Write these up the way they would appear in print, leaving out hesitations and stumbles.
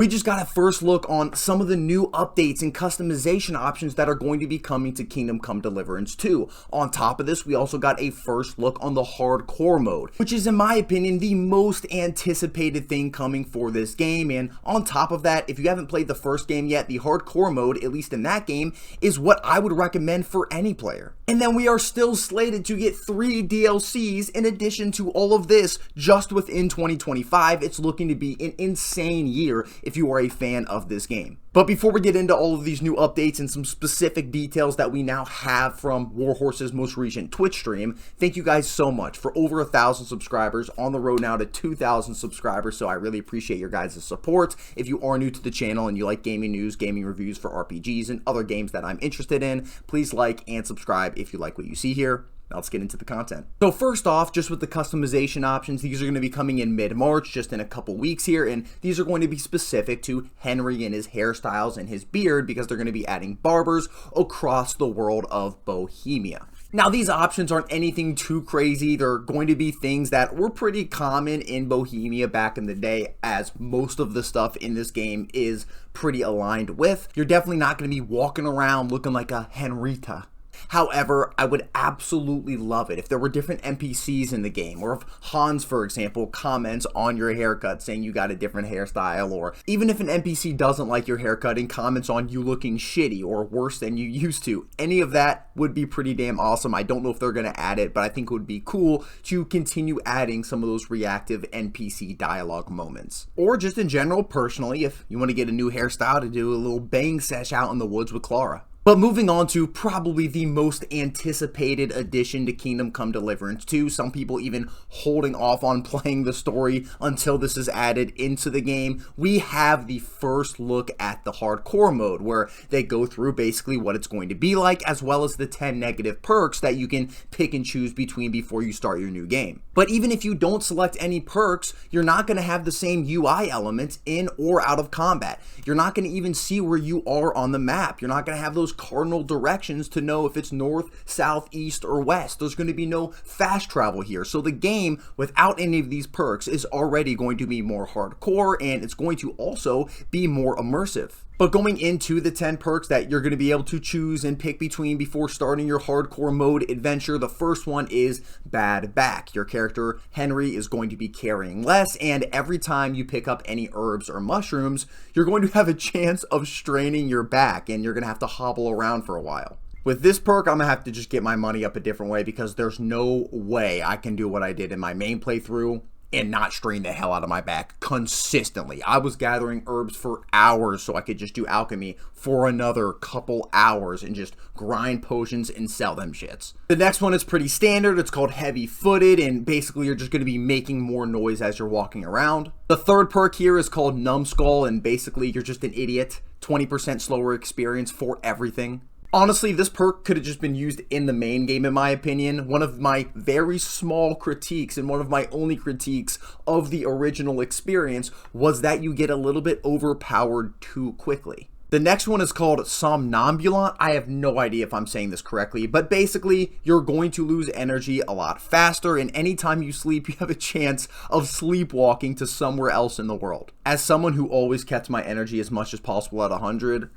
We just got a first look on some of the new updates and customization options that are going to be coming to Kingdom Come Deliverance 2. On top of this, we also got a first look on the hardcore mode, which is in my opinion the most anticipated thing coming for this game. And on top of that, if you haven't played the first game yet, the hardcore mode, at least in that game, is what I would recommend for any player. And then we are still slated to get 3 DLCs in addition to all of this just within 2025. It's looking to be an insane year if you are a fan of this game. But before we get into all of these new updates and some specific details that we now have from Warhorse's most recent Twitch stream, thank you guys so much for over 1,000 subscribers, on the road now to 2,000 subscribers, so I really appreciate your guys' support. If you are new to the channel and you like gaming news, gaming reviews for RPGs and other games that I'm interested in, please like and subscribe if you like what you see here. Now let's get into the content. So first off, just with the customization options, these are going to be coming in mid-March, just in a couple weeks here, and these are going to be specific to Henry and his hairstyles and his beard because they're going to be adding barbers across the world of Bohemia. Now, these options aren't anything too crazy. They're going to be things that were pretty common in Bohemia back in the day, as most of the stuff in this game is pretty aligned with. You're definitely not going to be walking around looking like a Henrita. However, I would absolutely love it if there were different NPCs in the game, or if Hans, for example, comments on your haircut saying you got a different hairstyle, or even if an NPC doesn't like your haircut and comments on you looking shitty or worse than you used to. Any of that would be pretty damn awesome. I don't know if they're going to add it, but I think it would be cool to continue adding some of those reactive NPC dialogue moments. Or just in general, personally, if you want to get a new hairstyle to do a little bang sesh out in the woods with Clara. But moving on to probably the most anticipated addition to Kingdom Come Deliverance 2, some people even holding off on playing the story until this is added into the game, we have the first look at the hardcore mode, where they go through basically what it's going to be like, as well as the 10 negative perks that you can pick and choose between before you start your new game. But even if you don't select any perks, you're not going to have the same UI elements in or out of combat. You're not going to even see where you are on the map. You're not going to have those cardinal directions to know if it's north, south, east, or west. There's going to be no fast travel here. So the game, without any of these perks, is already going to be more hardcore, and it's going to also be more immersive. But going into the 10 perks that you're going to be able to choose and pick between before starting your hardcore mode adventure, the first one is Bad Back. Your character, Henry, is going to be carrying less, and every time you pick up any herbs or mushrooms, you're going to have a chance of straining your back, and you're going to have to hobble around for a while. With this perk, I'm going to have to just get my money up a different way, because there's no way I can do what I did in my main playthrough and not strain the hell out of my back consistently. I was gathering herbs for hours so I could just do alchemy for another couple hours and just grind potions and sell them shits. The next one is pretty standard. It's called Heavy Footed, and basically you're just going to be making more noise as you're walking around. The third perk here is called Numbskull, and basically you're just an idiot. 20% slower experience for everything. Honestly, this perk could have just been used in the main game, in my opinion. One of my very small critiques, and one of my only critiques of the original experience, was that you get a little bit overpowered too quickly. The next one is called Somnambulant. I have no idea if I'm saying this correctly, but basically you're going to lose energy a lot faster, and anytime you sleep, you have a chance of sleepwalking to somewhere else in the world. As someone who always kept my energy as much as possible at 100,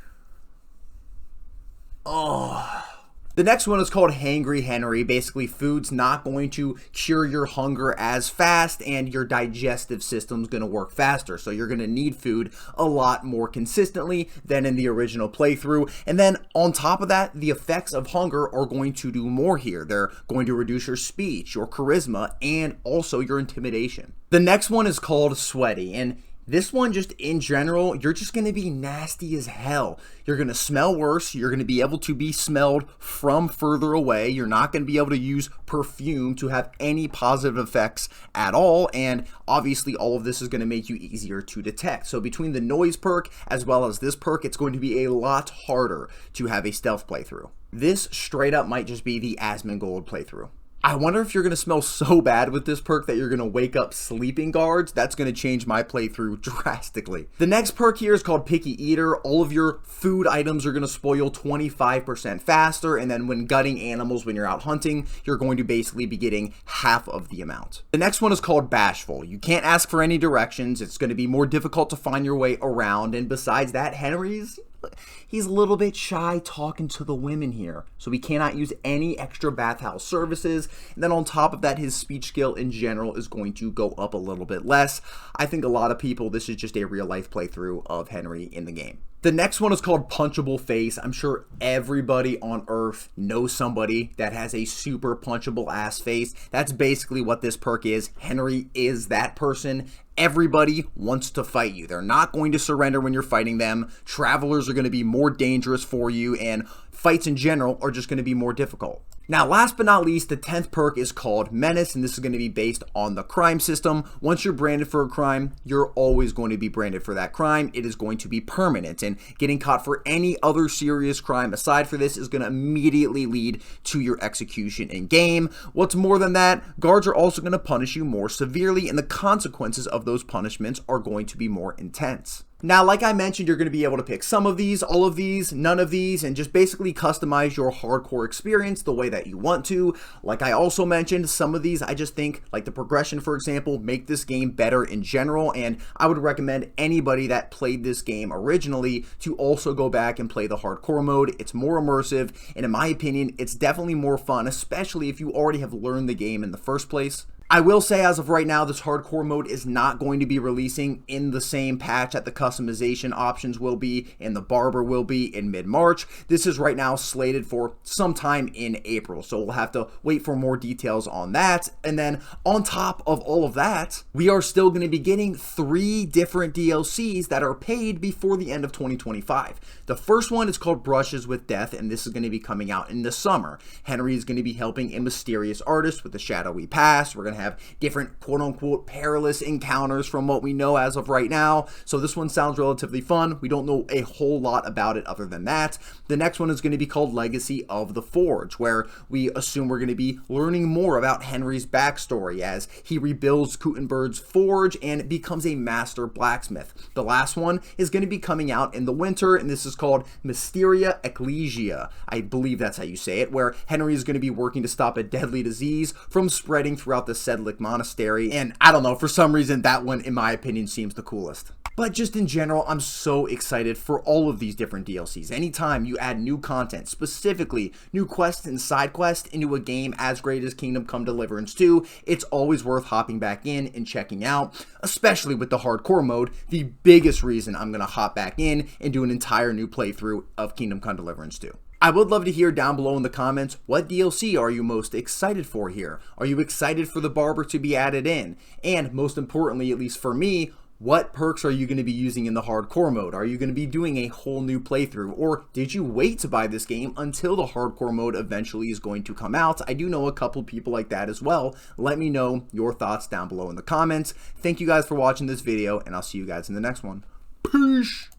the next one is called Hangry Henry. Basically, food's not going to cure your hunger as fast, and your digestive system's going to work faster. So you're going to need food a lot more consistently than in the original playthrough. And then on top of that, the effects of hunger are going to do more here. They're going to reduce your speech, your charisma, and also your intimidation. The next one is called Sweaty, and this one, just in general, you're just going to be nasty as hell. You're going to smell worse. You're going to be able to be smelled from further away. You're not going to be able to use perfume to have any positive effects at all. And obviously, all of this is going to make you easier to detect. So between the noise perk as well as this perk, it's going to be a lot harder to have a stealth playthrough. This straight up might just be the Asmongold playthrough. I wonder if you're going to smell so bad with this perk that you're going to wake up sleeping guards. That's going to change my playthrough drastically. The next perk here is called Picky Eater. All of your food items are going to spoil 25% faster, and then when gutting animals when you're out hunting, you're going to basically be getting half of the amount. The next one is called Bashful. You can't ask for any directions. It's going to be more difficult to find your way around, and besides that, he's a little bit shy talking to the women here, so we cannot use any extra bathhouse services. And then on top of that, his speech skill in general is going to go up a little bit less. I think a lot of people, this is just a real life playthrough of Henry in the game. The next one is called Punchable Face. I'm sure everybody on Earth knows somebody that has a super punchable ass face. That's basically what this perk is. Henry is that person. Everybody wants to fight you. They're not going to surrender when you're fighting them. Travelers are going to be more dangerous for you, and fights in general are just going to be more difficult. Now, last but not least, the 10th perk is called Menace, and this is going to be based on the crime system. Once you're branded for a crime, you're always going to be branded for that crime. It is going to be permanent, and getting caught for any other serious crime aside for this is going to immediately lead to your execution in game. What's more than that, guards are also going to punish you more severely, and the consequences of those punishments are going to be more intense. Now, like I mentioned, you're going to be able to pick some of these, all of these, none of these, and just basically customize your hardcore experience the way that you want to. Like I also mentioned, some of these I just think, like the progression, for example, make this game better in general, and I would recommend anybody that played this game originally to also go back and play the hardcore mode. It's more immersive, and in my opinion, it's definitely more fun, especially if you already have learned the game in the first place. I will say, as of right now, this hardcore mode is not going to be releasing in the same patch that the customization options will be and the Barber will be in mid-March. This is right now slated for sometime in April, so we'll have to wait for more details on that. And then on top of all of that, we are still going to be getting 3 different DLCs that are paid before the end of 2025. The first one is called Brushes with Death, and this is going to be coming out in the summer. Henry is going to be helping a mysterious artist with a shadowy past. We're going to have different quote-unquote perilous encounters from what we know as of right now. So this one sounds relatively fun. We don't know a whole lot about it other than that. The next one is going to be called Legacy of the Forge, where we assume we're going to be learning more about Henry's backstory as he rebuilds Kuttenberg's forge and becomes a master blacksmith. The last one is going to be coming out in the winter, and this is called Mysteria Ecclesia. I believe that's how you say it, where Henry is going to be working to stop a deadly disease from spreading throughout the Sedlic Monastery, and I don't know, for some reason that one in my opinion seems the coolest. But just in general, I'm so excited for all of these different DLCs. Anytime you add new content, specifically new quests and side quests into a game as great as Kingdom Come Deliverance 2, it's always worth hopping back in and checking out, especially with the hardcore mode, the biggest reason I'm going to hop back in and do an entire new playthrough of Kingdom Come Deliverance 2. I would love to hear down below in the comments, what DLC are you most excited for here? Are you excited for the Barber to be added in? And most importantly, at least for me, what perks are you going to be using in the hardcore mode? Are you going to be doing a whole new playthrough? Or did you wait to buy this game until the hardcore mode eventually is going to come out? I do know a couple people like that as well. Let me know your thoughts down below in the comments. Thank you guys for watching this video, and I'll see you guys in the next one. Peace!